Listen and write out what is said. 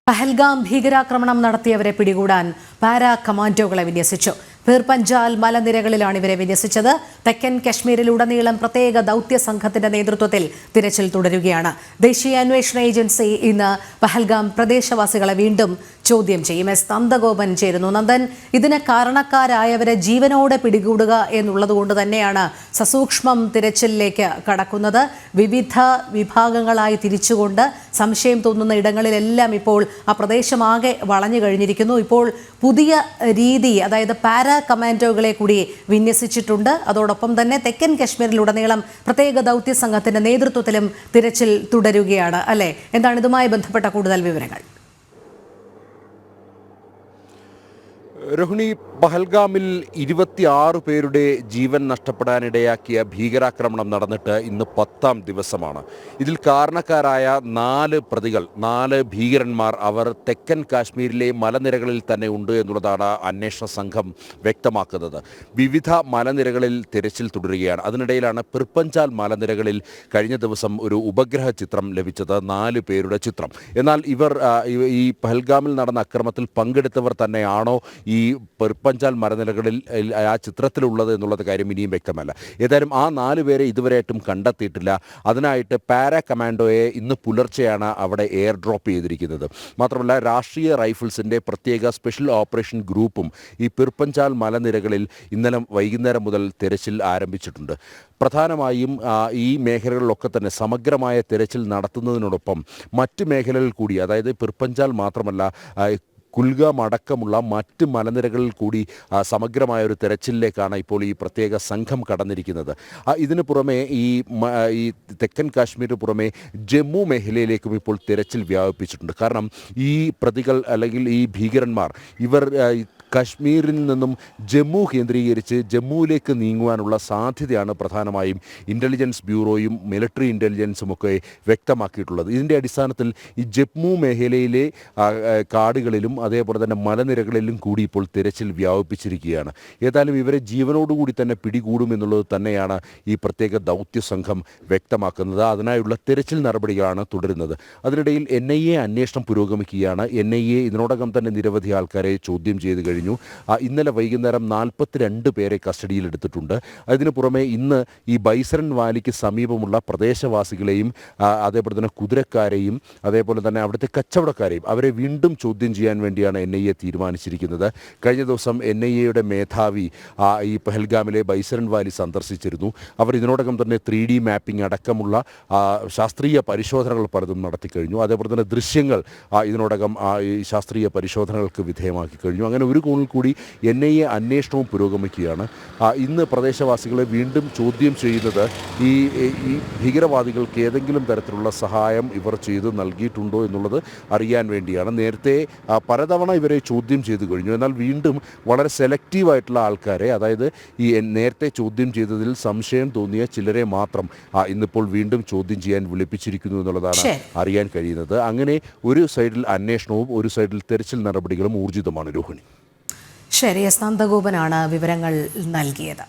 പഹൽഗാം ഭീകരാക്രമണം നടത്തിയവരെ പിടികൂടാൻ പാരാ കമാൻഡോകളെ വിന്യസിച്ചു. പീർപഞ്ചാൽ മലനിരകളിലാണ് ഇവരെ വിന്യസിച്ചത്. തെക്കൻ കശ്മീരിലുടനീളം പ്രത്യേക ദൗത്യ സംഘത്തിന്റെ നേതൃത്വത്തിൽ തിരച്ചിൽ തുടരുകയാണ്. ദേശീയ അന്വേഷണ ഏജൻസി ഇന്ന് പഹൽഗാം പ്രദേശവാസികളെ വീണ്ടും ചോദ്യം ചെയ്യും. എസ് നന്ദഗോപൻ ചേരുന്നു. നന്ദൻ, ഇതിന് കാരണക്കാരായവരെ ജീവനോടെ പിടികൂടുക എന്നുള്ളതുകൊണ്ട് തന്നെയാണ് സസൂക്ഷ്മം തിരച്ചിലിലേക്ക് കടക്കുന്നത്. വിവിധ വിഭാഗങ്ങളായി തിരിച്ചുകൊണ്ട് സംശയം തോന്നുന്ന ഇടങ്ങളിലെല്ലാം ഇപ്പോൾ ആ പ്രദേശമാകെ വളഞ്ഞു കഴിഞ്ഞിരിക്കുന്നു. ഇപ്പോൾ പുതിയ രീതി, അതായത് പാരാ കമാൻഡോകളെ കൂടി വിന്യസിച്ചിട്ടുണ്ട്. അതോടൊപ്പം തന്നെ തെക്കൻ കശ്മീരിലുടനീളം പ്രത്യേക ദൗത്യ സംഘത്തിന്റെ നേതൃത്വത്തിലും തിരച്ചിൽ തുടരുകയാണ് അല്ലേ? എന്താണ് ഇതുമായി ബന്ധപ്പെട്ട കൂടുതൽ വിവരങ്ങൾ? രോഹിണി, പഹൽഗാമിൽ 26 പേരുടെ ജീവൻ നഷ്ടപ്പെടാനിടയാക്കിയ ഭീകരാക്രമണം നടന്നിട്ട് ഇന്ന് 10ാം ദിവസമാണ്. ഇതിൽ കാരണക്കാരായ 4 ഭീകരന്മാർ അവർ തെക്കൻ കാശ്മീരിലെ മലനിരകളിൽ തന്നെ ഉണ്ട് എന്നുള്ളതാണ് അന്വേഷണ സംഘം വ്യക്തമാക്കുന്നത്. വിവിധ മലനിരകളിൽ തിരച്ചിൽ തുടരുകയാണ്. അതിനിടയിലാണ് പിർപഞ്ചാൽ മലനിരകളിൽ കഴിഞ്ഞ ദിവസം ഒരു ഉപഗ്രഹ ചിത്രം ലഭിച്ചത്, 4 പേരുടെ ചിത്രം. എന്നാൽ ഇവർ ഈ പഹൽഗാമിൽ നടന്ന അക്രമത്തിൽ പങ്കെടുത്തവർ തന്നെയാണോ ഈ പിർപഞ്ചാൽ മലനിരകളിൽ ആ ചിത്രത്തിലുള്ളത് എന്നുള്ളത് കാര്യം ഇനിയും വ്യക്തമല്ല. ഏതായാലും ആ 4 പേരെ ഇതുവരെയായിട്ടും കണ്ടെത്തിയിട്ടില്ല. അതിനായിട്ട് പാരാ കമാൻഡോയെ ഇന്ന് പുലർച്ചെയാണ് അവിടെ എയർ ഡ്രോപ്പ് ചെയ്തിരിക്കുന്നത്. മാത്രമല്ല, രാഷ്ട്രീയ റൈഫിൾസിൻ്റെ പ്രത്യേക സ്പെഷ്യൽ ഓപ്പറേഷൻ ഗ്രൂപ്പും ഈ പിർപഞ്ചാൽ മലനിരകളിൽ ഇന്നലെ വൈകുന്നേരം മുതൽ തിരച്ചിൽ ആരംഭിച്ചിട്ടുണ്ട്. പ്രധാനമായും ഈ മേഖലകളിലൊക്കെ തന്നെ സമഗ്രമായ തിരച്ചിൽ നടത്തുന്നതിനോടൊപ്പം മറ്റ് മേഖലകളിൽ കൂടി, അതായത് പിർപഞ്ചാൽ മാത്രമല്ല കുൽഗാം അടക്കമുള്ള മറ്റ് മലനിരകളിൽ കൂടി സമഗ്രമായ ഒരു തെരച്ചിലിലേക്കാണ് ഇപ്പോൾ ഈ പ്രത്യേക സംഘം കടന്നിരിക്കുന്നത്. ഇതിന് പുറമെ ഈ തെക്കൻ കാശ്മീരിന് പുറമെ ജമ്മു മേഖലയിലേക്കും ഇപ്പോൾ തിരച്ചിൽ വ്യാപിപ്പിച്ചിട്ടുണ്ട്. കാരണം ഈ പ്രതികൾ അല്ലെങ്കിൽ ഈ ഭീകരന്മാർ ഇവർ കശ്മീരിൽ നിന്നും ജമ്മു കേന്ദ്രീകരിച്ച് ജമ്മുവിലേക്ക് നീങ്ങുവാനുള്ള സാധ്യതയാണ് പ്രധാനമായും ഇൻ്റലിജൻസ് ബ്യൂറോയും മിലിറ്ററി ഇൻ്റലിജൻസും ഒക്കെ വ്യക്തമാക്കിയിട്ടുള്ളത്. ഇതിൻ്റെ അടിസ്ഥാനത്തിൽ ഈ ജമ്മു മേഖലയിലെ കാടുകളിലും അതേപോലെ തന്നെ മലനിരകളിലും കൂടി ഇപ്പോൾ തിരച്ചിൽ വ്യാപിപ്പിച്ചിരിക്കുകയാണ്. ഏതായാലും ഇവരെ ജീവനോടുകൂടി തന്നെ പിടികൂടുമെന്നുള്ളത് തന്നെയാണ് ഈ പ്രത്യേക ദൗത്യ സംഘം വ്യക്തമാക്കുന്നത്. അതിനായുള്ള തിരച്ചിൽ നടപടികളാണ് തുടരുന്നത്. അതിനിടയിൽ NIA അന്വേഷണം പുരോഗമിക്കുകയാണ്. NIA ഇതിനോടകം തന്നെ നിരവധി ആൾക്കാരെ ചോദ്യം ചെയ്ത് കഴിഞ്ഞു. ഇന്നലെ വൈകുന്നേരം 42 പേരെ കസ്റ്റഡിയിലെടുത്തിട്ടുണ്ട്. അതിനു പുറമെ ഇന്ന് ഈ ബൈസരൻ വാലിക്ക് സമീപമുള്ള പ്രദേശവാസികളെയും അതേപോലെ തന്നെ കുതിരക്കാരെയും അതേപോലെ തന്നെ അവിടുത്തെ കച്ചവടക്കാരെയും അവരെ വീണ്ടും ചോദ്യം ചെയ്യാൻ വേണ്ടിയാണ് NIA തീരുമാനിച്ചിരിക്കുന്നത്. കഴിഞ്ഞ ദിവസം NIAയുടെ മേധാവി ഈ പഹൽഗാമിലെ ബൈസരൻ വാലി സന്ദർശിച്ചിരുന്നു. അവർ ഇതിനോടകം തന്നെ 3D മാപ്പിംഗ് അടക്കമുള്ള ശാസ്ത്രീയ പരിശോധനകൾ പലതും നടത്തിക്കഴിഞ്ഞു. അതേപോലെ തന്നെ ദൃശ്യങ്ങൾ ഇതിനോടകം ഈ ശാസ്ത്രീയ പരിശോധനകൾക്ക് വിധേയമാക്കി കഴിഞ്ഞു. അങ്ങനെ ഒരു കോണിൽ കൂടി NIA അന്വേഷണവും പുരോഗമിക്കുകയാണ്. ഇന്ന് പ്രദേശവാസികളെ വീണ്ടും ചോദ്യം ചെയ്യുന്നത് ഈ ഭീകരവാദികൾക്ക് ഏതെങ്കിലും തരത്തിലുള്ള സഹായം ഇവർ ചെയ്ത് നൽകിയിട്ടുണ്ടോ എന്നുള്ളത് അറിയാൻ വേണ്ടിയാണ്. നേരത്തെ പലതവണ ഇവരെ ചോദ്യം ചെയ്തു കഴിഞ്ഞു. എന്നാൽ വീണ്ടും വളരെ സെലക്റ്റീവായിട്ടുള്ള ആൾക്കാരെ, അതായത് ഈ നേരത്തെ ചോദ്യം ചെയ്തതിൽ സംശയം തോന്നിയ ചിലരെ മാത്രം ഇന്നിപ്പോൾ വീണ്ടും ചോദ്യം ചെയ്യാൻ വിളിപ്പിച്ചിരിക്കുന്നു എന്നുള്ളതാണ് അറിയാൻ കഴിയുന്നത്. അങ്ങനെ ഒരു സൈഡിൽ അന്വേഷണവും ഒരു സൈഡിൽ തെരച്ചിൽ നടപടികളും ഊർജിതമാണ്. രോഹിണി, ശരി. എസ് നന്ദഗോപനാണ് വിവരങ്ങൾ നൽകിയത്.